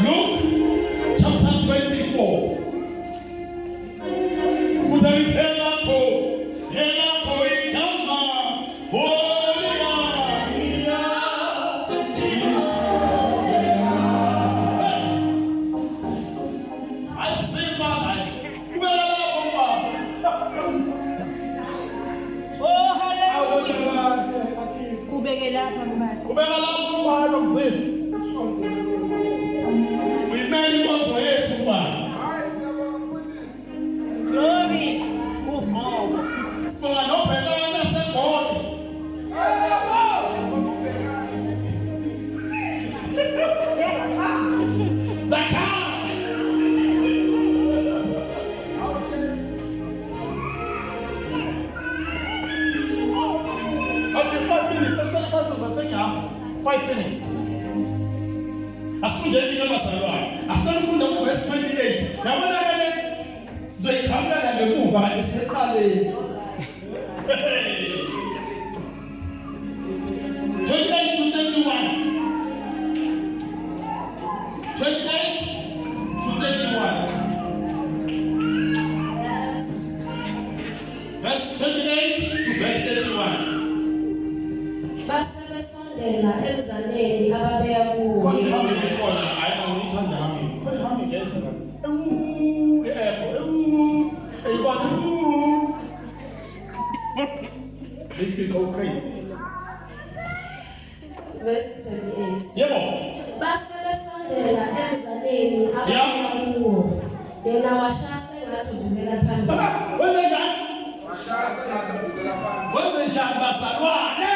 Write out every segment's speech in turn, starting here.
Luke chapter 24. Verse 28. Now when I so it comes back and the move and it's 28 to 31. 28 to 31. Yes. Verse 28 to verse 31. Basebesondela emzaneni ababeya kuwo. These people go crazy. Verse 28. Yeah. Basebesondela emzaneni ababeya kuwo. Yena washase ngathudukela phambili. What's that? Washase ngathudukela phambili. What's that? Basalwane.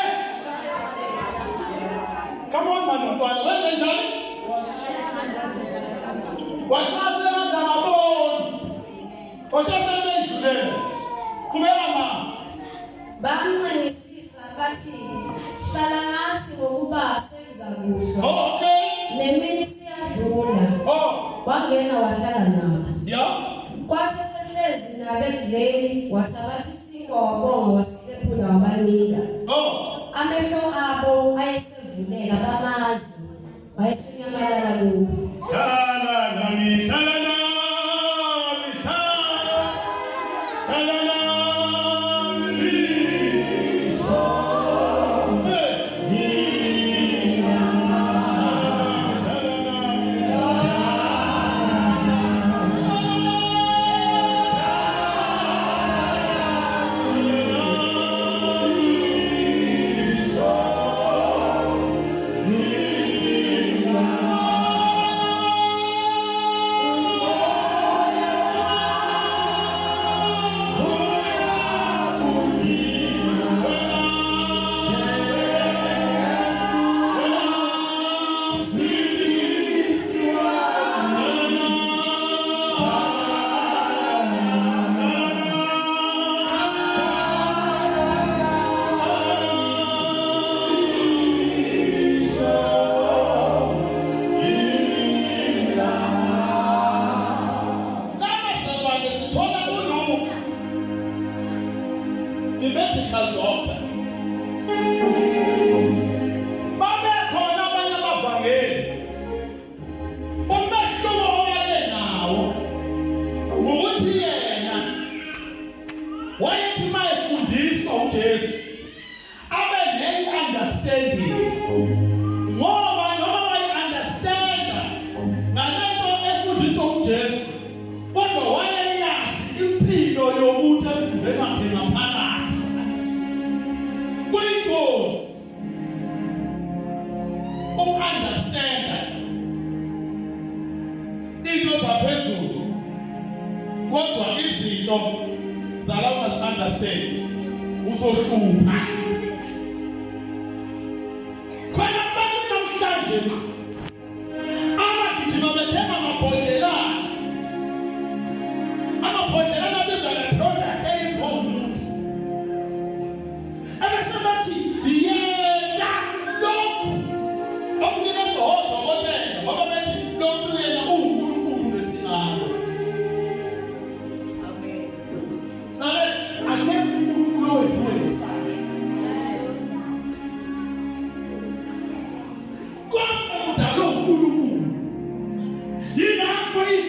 Come on, man. What's that, John? Washase ngathudukela. Washase ngathudukela. Kumela ma. Bamncenisisa bathi hlala nathi ngokuba sekuzakufa. Oh, okay. Nemini siyadlula. Oh. Wangena wahlala nabo. Yeah. Kwathi sehlezi nabedleli wathabathi isinkwa wabonga wasihlephula wabanika. Oh. Amehlo abo ayesevulela bamazi wayesenyamalala kubo. Hlala nami, hlala nami, hlala nami.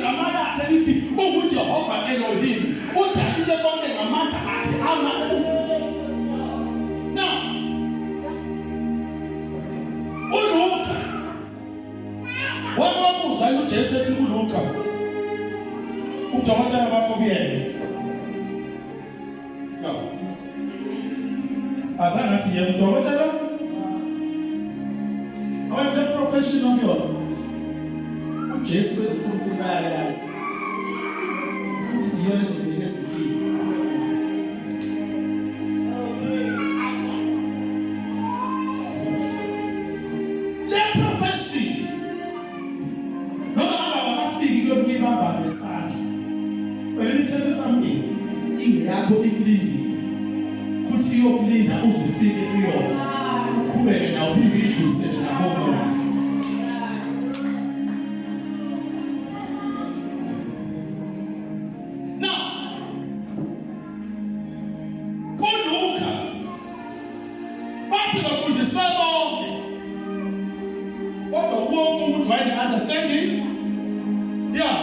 igama lakhe lithi unguJehova Elohim. Udalile konke ngamandla akhe amakhulu. Now, uLuka wabuza uJesu ethi kuLuka udokotela bakho kuyena. No. Azangathi yena udokotela? Awuye professional kuyona. uJesu uNkulunkulu bayayazi. Uthi yena izinto ezithile. Le profession. Noma abafiki kuyobamba ngesandla. Wena nithele something. Ingeyakho ikulindi. Futhi iyokulinda uzufike kuyona. Uqhubeke nawo uphinde idlusele nabona. Understanding? Yeah.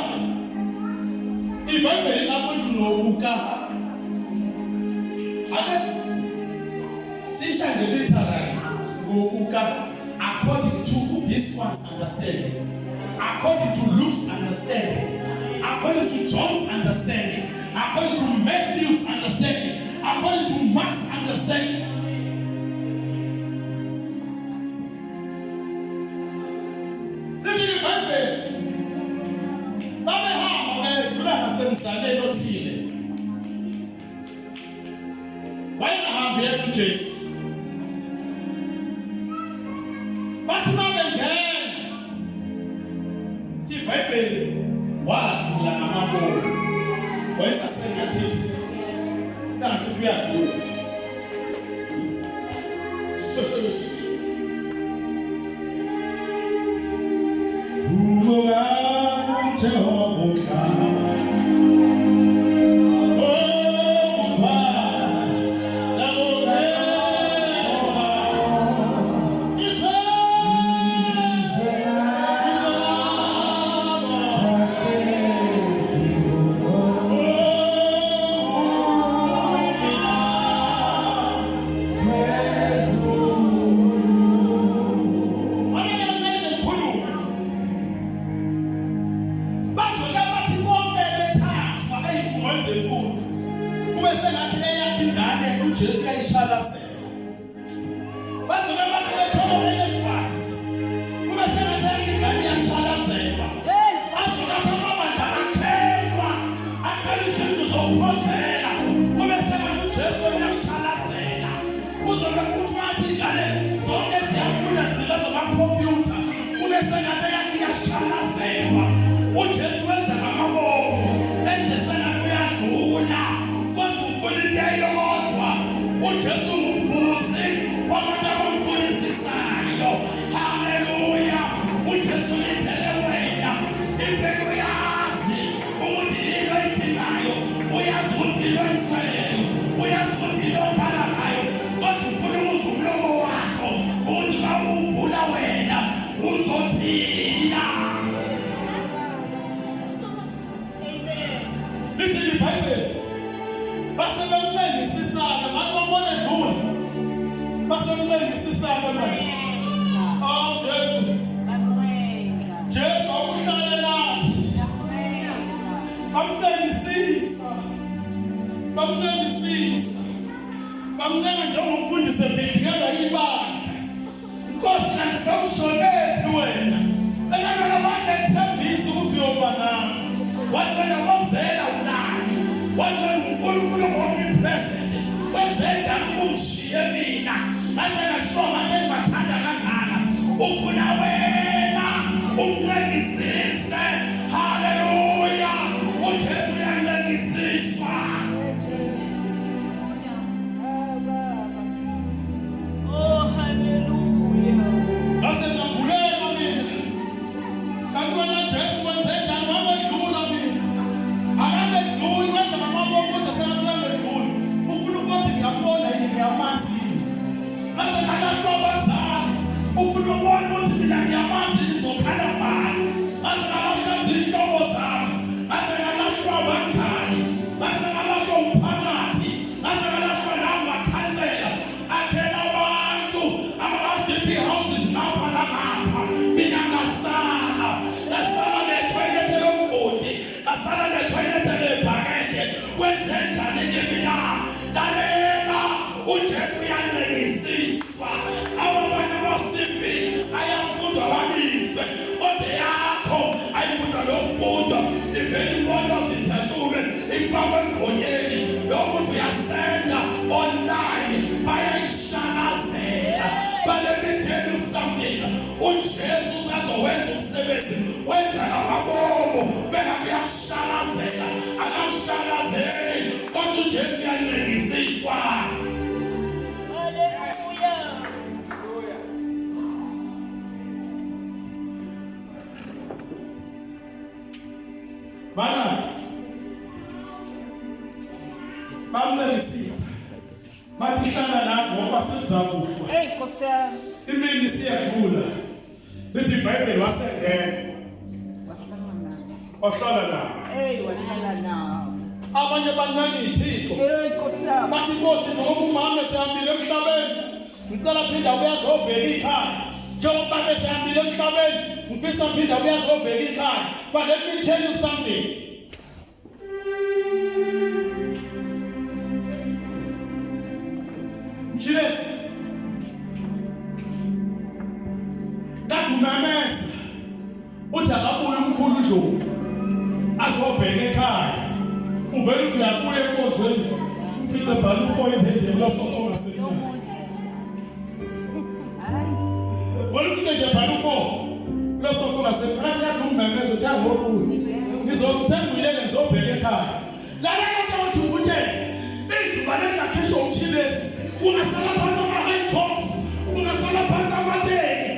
If I very happen to know Luka, according to this one's understanding, according to Luke's understanding, according to John's understanding, according to Matthew's understanding, according to Mark's understanding. Why not here to Jesus? But not again. Bible was la amabo. Where's a saying at it? That's what we are doing. Ufuna ukubona ukuthi mina ngiyamazi ngizokhala bani. umsebenzi wenza ababomo bengathi yashalazela akashalazeli kodwa uJesu uyalengisiswa. Bana bamlelisisa bathi hlala nathi ngoba sizakufa. Hey Nkosi yami. Imini siyadlula. Lithi iBhayibheli wasengena. Wahlala nawo. Hey wahlala nawo. Abanye bancane iThixo. Hey Nkosi yami. Bathi Nkosi ngoba umama sehambile emhlabeni. Ngicela phinda uyazobheka ikhaya. Njengoba besehambile emhlabeni, ngifisa phinda uyazobheka ikhaya. But let me tell you something. Cheers. That umamesa uthi akabuye umkhulu uDlovu azobheka ekhaya. Uvela uthi uyabuya enkozweni ufike bhalu 4 endleleni losofonga senyama. Wena ufike nje bhalu 4 losofonga senyama yathi umamesa uthi angobuye. Ngizomsengwile ngizobheka ekhaya. Lana into uthi ukuthe ijubaleni yakhe umchilesi ungasala phansi ama-high box, ungasala phansi amateki,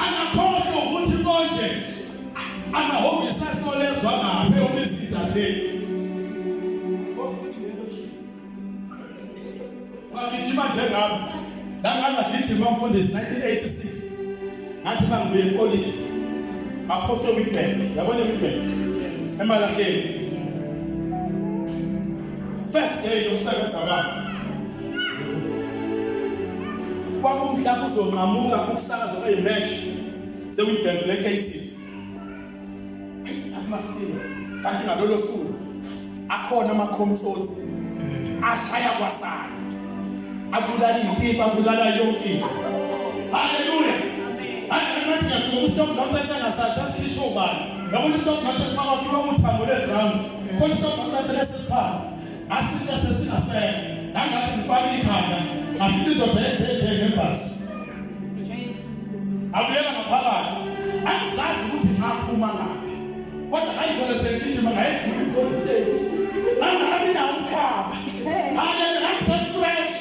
angakhohlwa ukuthi konje amahhovisi asolezwa ngaphi obesidatheni. Ngagijima njengami, ngangagijima mfundisi 1986. Ngathi mangibuye eCollege, ngaphosta Witbank, yabona Witbank eMalahleni. First day yokusebenza kwami. Kwakumhlaba uzonqamuka ukusakaza kwematch seWitbank leCases. Amasilo kanti ngalolo suku akhona amakhomtsotsi ashaya kwasana. Abulala ipipa, abulala yonke into. Hallelujah. Amen. Ngiyafuna stop nonsense ngasasikhisho ubani. Yabona stop nonsense makakhiwa uthango leground. Khona stop nonsense lesiphansi. Asifika sesingaseka. Nangathi ngifaka ikhanda. Afite indoda yenze ngebhasi. Abuyela ngaphakathi. Angisazi ukuthi ngaphuma ngaphi. Kodwa ayithole sengijima ngayedlula ipolice station. Nangabi nawo umkhaba. Haleluya, ngise-fresh.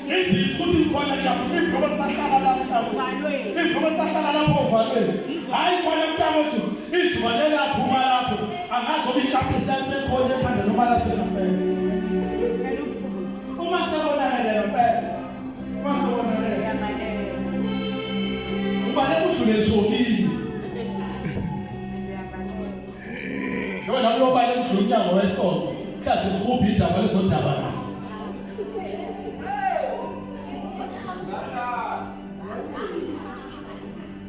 Izizwe ukuthi khona ngiyaphuma ibhuko lisahlala lapho ekhaya. Ibhuko lisahlala lapho ovalweni. Hayi khona mntakwethu, ijubaleni aphuma lapho. Angazi ngoba icampus lalisekhona ekhanda noma lasengasele. Uma sebonakele ngempela. Ubale udlule eshokini. Ngoba nalo ubale udlule unyango wesonto. Mhlazi ukhupha idaba lezodaba la.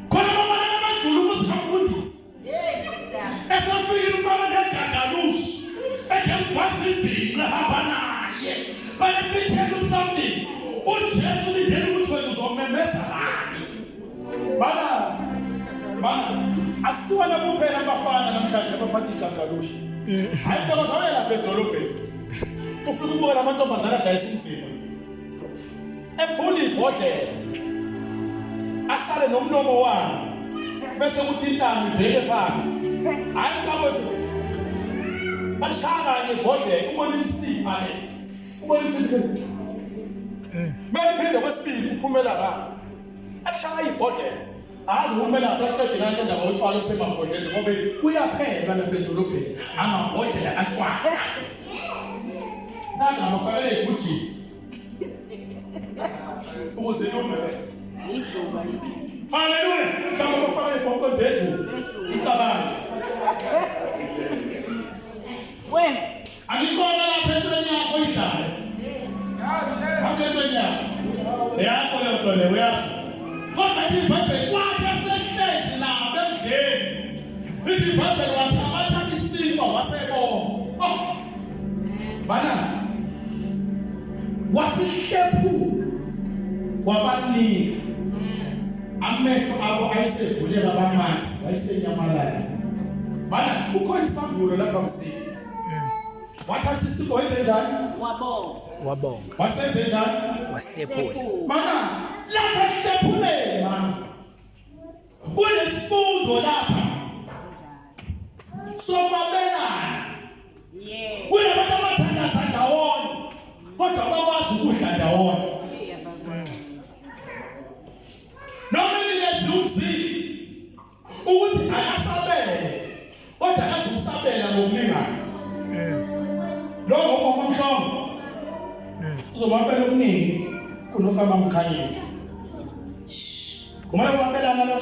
Khona mama amadlulu ukuzikamfundisi. Esafika umfana ngegagalushi. Ekemkwasisi ngihamba naye. But let me tell you something. uJesu lidele ukuthi wena uzomemeza lani. Bana asiwana kuphela abafana namhlanje abaphathi igagalushi. Hayi kodwa kwabela bedolobheni. Ufika ukubuka lamantombazana adayisa insipho. Ephula ibhodlela. Asale nomlomo wami. Bese kuthi intamo ibheke phansi. Hayi mntakwethu. Bashaka ngebhodlela ubona insipho le. Ubona insipho. Manje kwesibili uphumela ngapha. Ashaya ibhodlela. Hayi umela asaqedwe kanti indaba yotshwala usemabhodlela ngoba kuyaphela lapha edolobheni amabhodlela atshwala. Nanga mafakele ibuji. Ukuze nomela. Hallelujah. Chama mafakele ibhoko zethu. Icabanga. We, alikhona lapha entweni yakho idlala. Akentweni yakho. Yakho le uyazi. Kodwa iBhayibheli kwakhe sehlezi lapha endleni. iBhayibheli wathabatha isimba wasebona. Bana wasihlephu wabanika. Amehlo abo ayisevuleka bamasi wayisenyamalala. Bana ukhona isambulo lapha msini. Wathatha isimbo wenze njani? Wabonga. Wasenze njani? Wasephula. Mana lapha sihlephuleni mama. Kunesifundo lapha. wapela okuningi kunokama mkhanyeni. Umoya wapelana lo.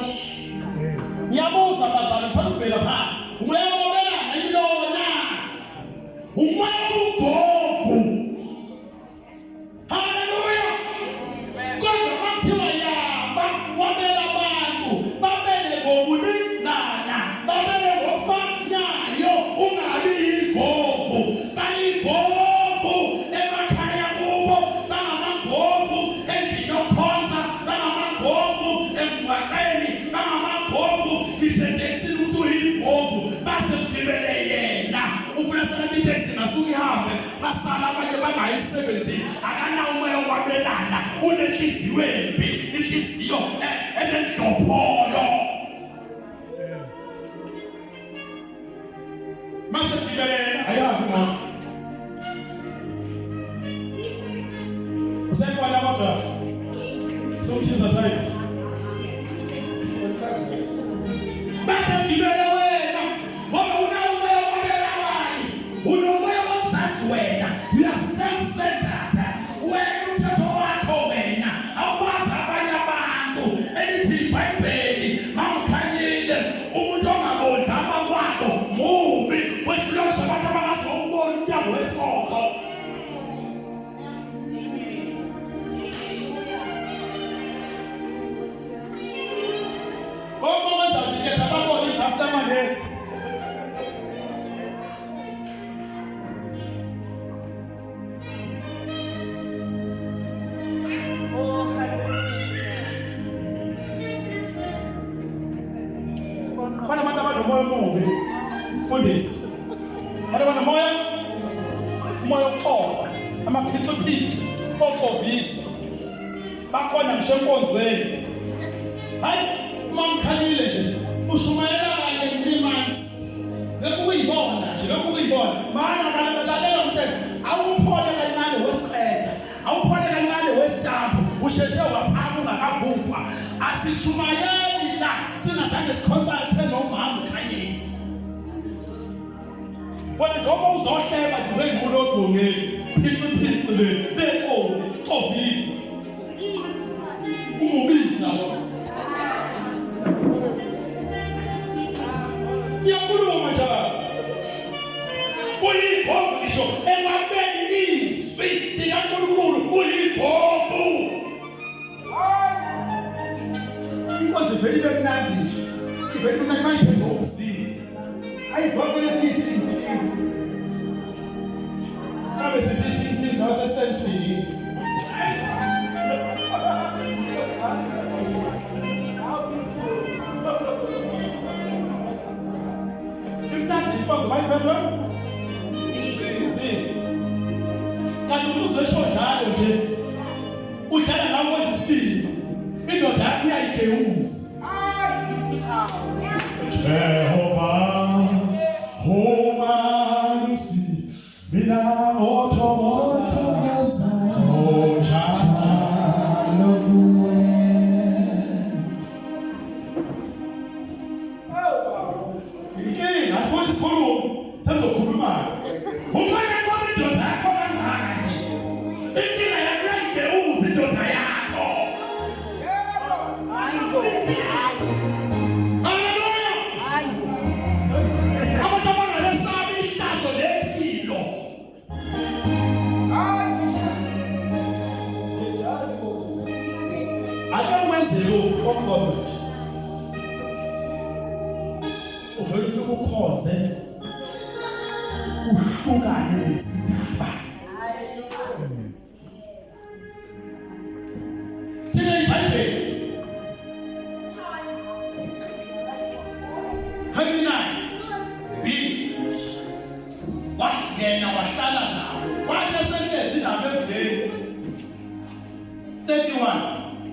Ngiyabuza bazalwane ngifuna ukubheka phansi. Umoya wapelana yilona. Umoya ugovu. Hallelujah. Kodwa makuthiwa yaba wapela abantu babele ngokulingana, babele ngofanayo, ungabi yigovu, baligovu emakhaya kubo, bangamagovu endlini yokukhonza, bangamagovu emgwaqeni, bangamagovu ngishetekisini ukuthi uyigovu, base mgibele yena. Ufuna sana iteksi ngasuke ihambe, basala abanye bangayisebenzisi, akanawo umoya wabelana, unenhliziyo embi, inhliziyo enenhlopholo. Mase mgibele ayazi ngakho. Usekhona kodwa somthiza thayi. Base mgibele wena, ngoba unawo umoya wabelana abanye, unomoya wozazi wena, you are self-centered. Wena umthetho wakho wena, awubazi abanye abantu. Elithi iBhayibheli mawukhanyile, umuntu ongaboni amakwabo mubi, wehlulosha abantu abangazokubona umnyango wesonto. Khona abantu abanomoya omubi mfundisi. Khona abanomoya oxoxa, amaphithiphithi oxovisa. Bakhona ngisho enkonzweni. Hayi mamkhalile nje ushumayela kanye 3 months. Lokhu kuyibona nje, lokhu kuyibona. Mana lalela umthetho, awuphole kancane wesiqeda, awuphole kancane wesitambu, usheshe waphaka ungakavuthwa. Asishumayeli la singazange sikhonsakthe nomama ukhanyeni. Wena njengoba uzohleba nje ngikulo ogongeni, phithiphithi le xovisa. Umubiza wona. Ngiyakhuluma njalo. Uyigovu ngisho emabeni izwi likaNkulunkulu uyigovu. Inkonzo vele mnandi nje. Ivele mnandi mayiphethe ubusini. Ayizwakele ithi. Abe sithi zawasesentini. Imnandi mayiphethe. Kanti uzesho njalo nje. Udlala ngawo isipili. Indoda yakho iyayigeuza. Jehovah, Homanusi, mina othokoza, njalo kuwe. Inkinga afuthi sikhuluma, sengizokhuluma. Umane ngoba indoda yakho kangaka. Inkinga yakho iyayigeuza indoda yakho. Uvele ufike ukhonze uhlukane nezindaba. Thina iBhayibheli Hamilai B wangena wahlala nawo wathi esehlezi indaba evuleni 31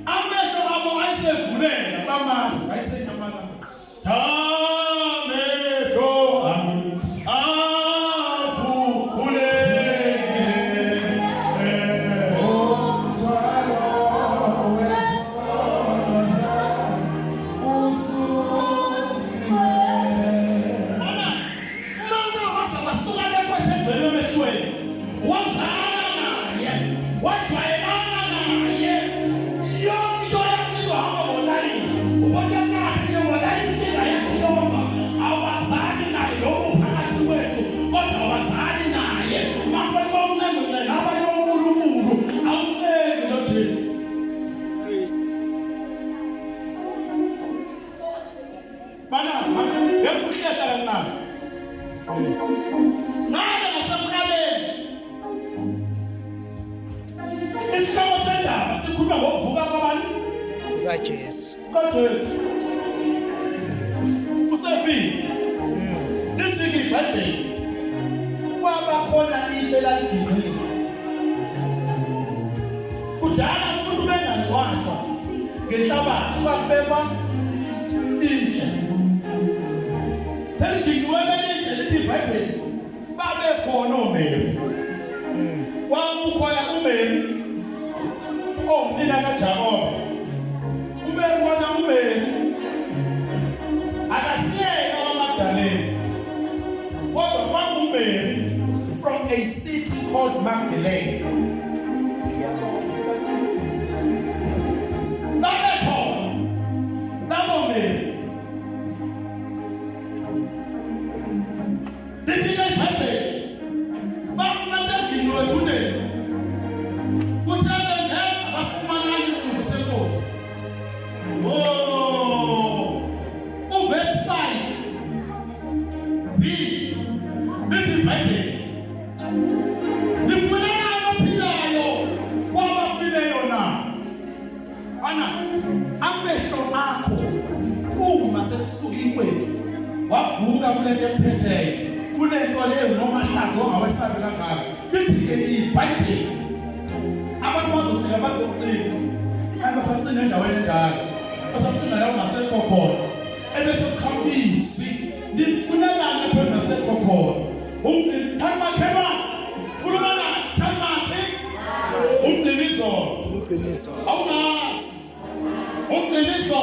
amehlo abo ayisevulela bamasi ayisenyamana. What Mana, yakushiyeka kancane. Ngale nasemqaleni. Isihloko sendaba sikhuluma ngokuvuka kwabani? kukaJesu. KaJesu. Usefile. Lithi iBhayibheli kwaba khona itshe laligqile. Kudala umuntu bengangcwatshwa ngenhlabathi kwakubekwa itshe. Seligqiwe lelitshe lithi iBhayibheli babe khona oMary. Kwakukhona uMary onina kaJakobe. Ube khona uMary akasiyeka kaMagdalene. Kodwa kwakuMary from a city called Magdalene. Wavuka kulento emphetheyo kunento leyo noma hlazo ongawesabela ngayo lithi iBhayibheli abantu bazofika bazocinga kanti basacinga endaweni enjalo basacinga la ungasekho khona ebese kukhambisi lifunelana lapho engasekho khona umthamakhema kulumana thamakhe umdiniso awunas umdiniso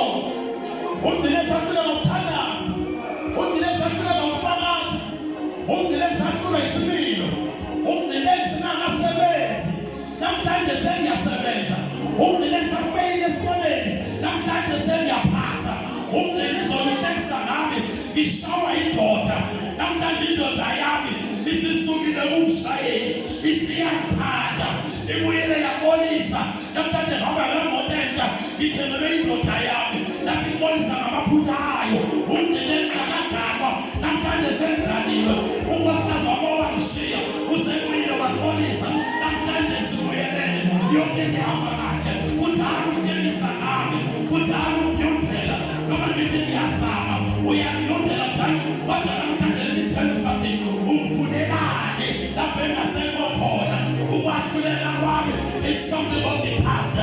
akula ngokuthandaza umdiniso akula ngokufakaza umdiniso akula isimilo umdiniso nangasebenzi namhlanje sengiyasebenza umdiniso afeyile esikoleni namhlanje sengiyaphasa umdiniso ngihlekisa ngami ngishawa indoda namhlanje indoda yami isisukile kumshayeli isiyathanda ibuyele yabolisa namhlanje ngaba ngemoto entsha ngithengelwe indoda yami lapho ibolisa ngamaphutha ayo umdiniso akagama namhlanje sengiganiwe unkosikazi wabo wangishiya usebuyile wabolisa namhlanje sibuyelele yonke ngihamba kahle kudala unyelisa nami kudala umnyundela noma ngithi ngiyazama uyanyundela njani kodwa namhlanje ngithela something umfunelane lapho engasekho khona ukwahlulela kwami is something of the past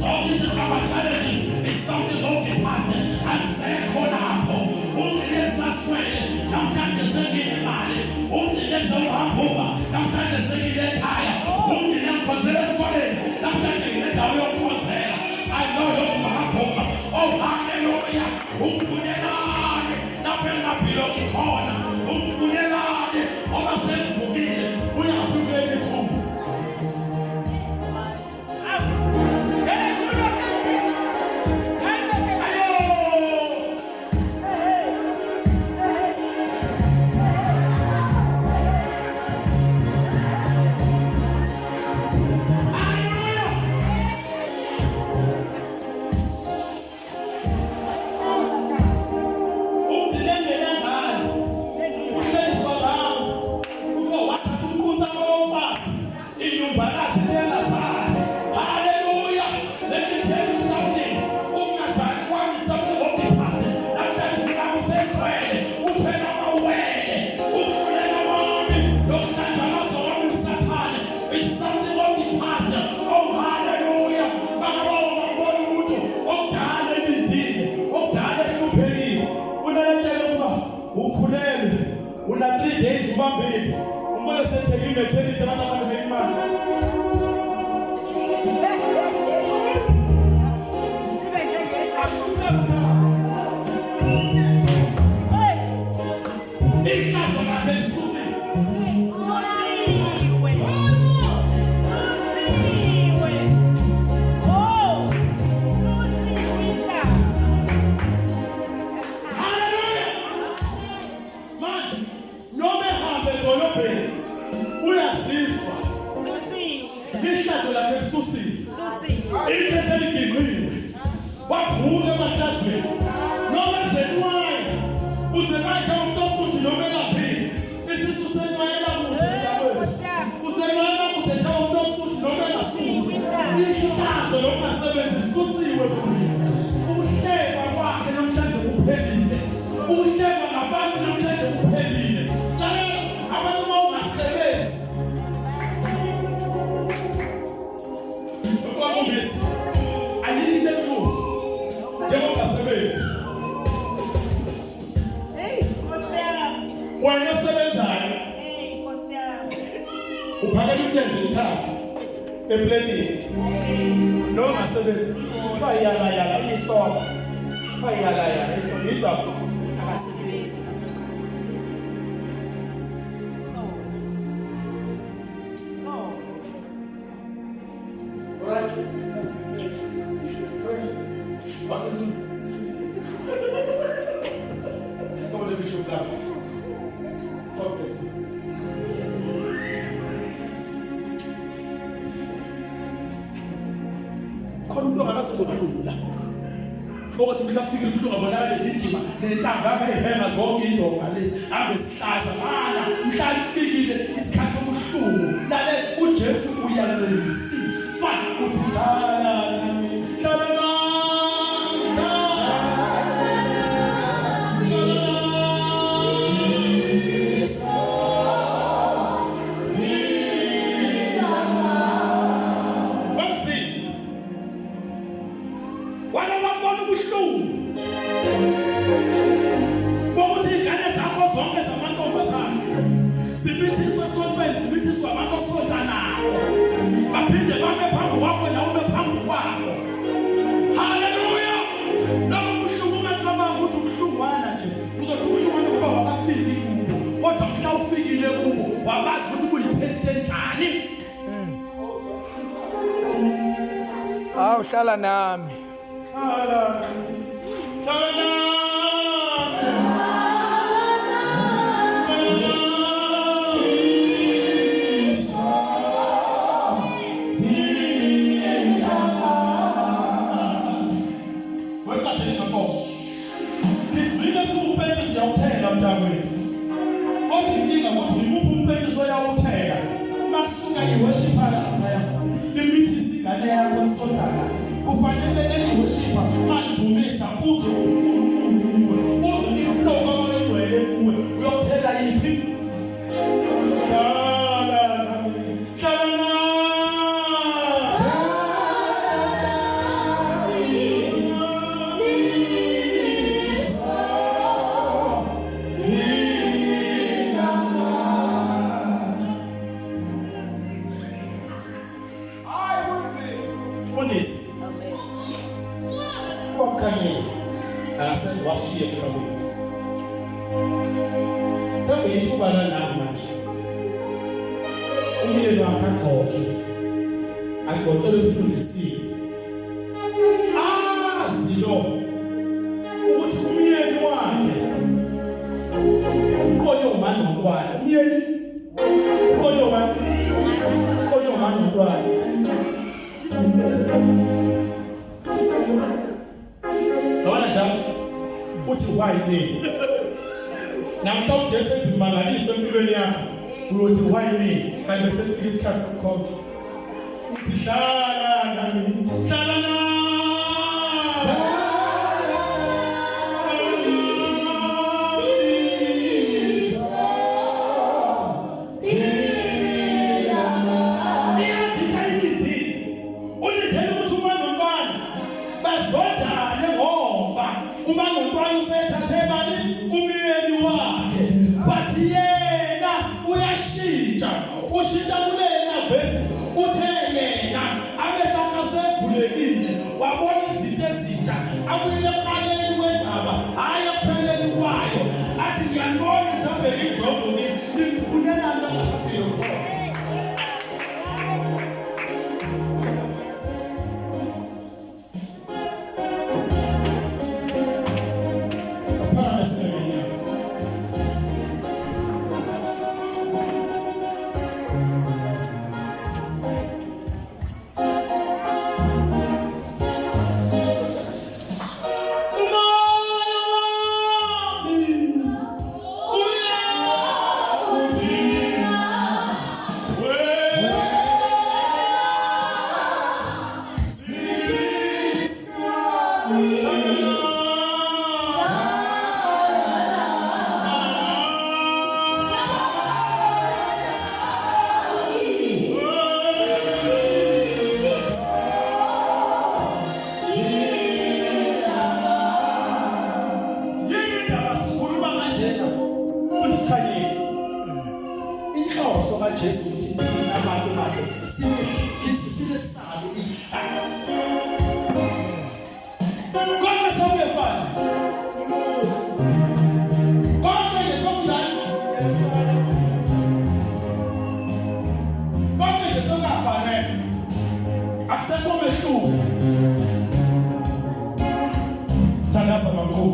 so this is our challenges is something of the past akusekho lapho umdinisa swele namhlanje senginemali umdinisa uhambuka namhlanje senginekhaya umdinisa ngikhonzela esikoleni namhlanje nginendawo yokukhonzela I know yokuhambuka oh hallelujah umfunelane lapho engaphilo ngikhona umfunelane oba sengivukile uyaphulela ithuba una 3 days ubambile umbona sethekile nethekile abantu imali uyazizwa Wena osebenzayo uphakela umlenze uthathu epletini. Lo ngasebenzi kuthiwa yala isoba. Kuthiwa yala isoba idwa akasebenzi. Right. What to do? Come on, let me show that. God bless you. Khona umuntu ongakazozohlula. Ukuthi mhlawumbe ubuhlungu abonakala ezijima nesanga abehenga zonke indonga lezi abesihlaza bala mhlawumbe ifikile isikhathi sobuhlungu lale uJesu uyacelisiswa uthi hlala nami hlala nami Hlala nami. Kufanele worship mandumisa uzo uzo iflow abawegcwele kuwe uyothela yithi Agotele mfundisi Zilo ukuthi umyeni wakhe ukoyo manje ngokwani umyeni ukoyo manje ngokwani Lona njalo uthi why me namhlanje Jesu ezimangaliso empilweni yakho uyothi why me kanti bese fika isikhathi sokukhonza hlala nami hlala nami Konke ngesokunjani? Konke ngesokungafanele. Akusekho mehluko. Thandaza makhulu.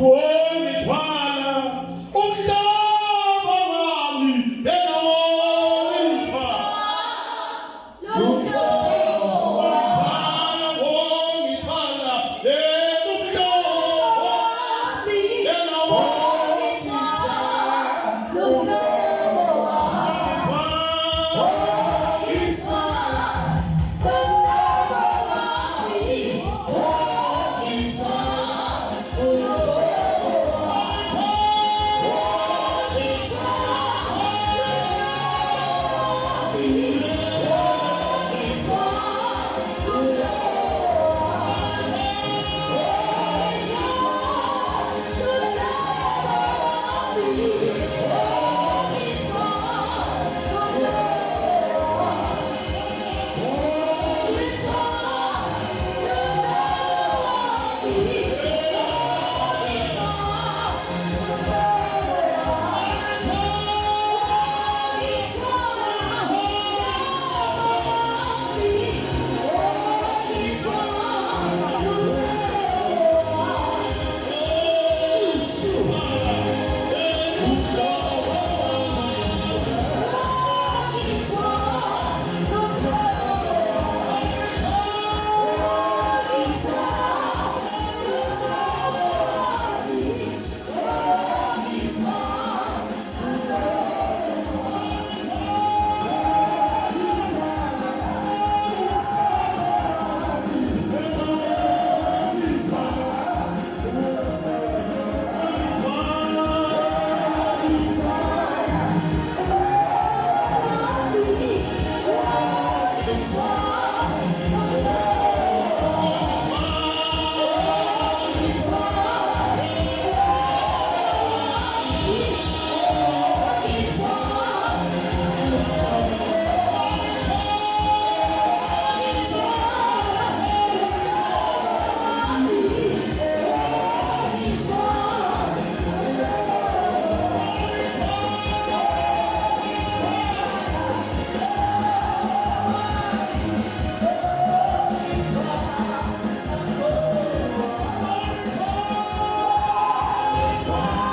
Whoa!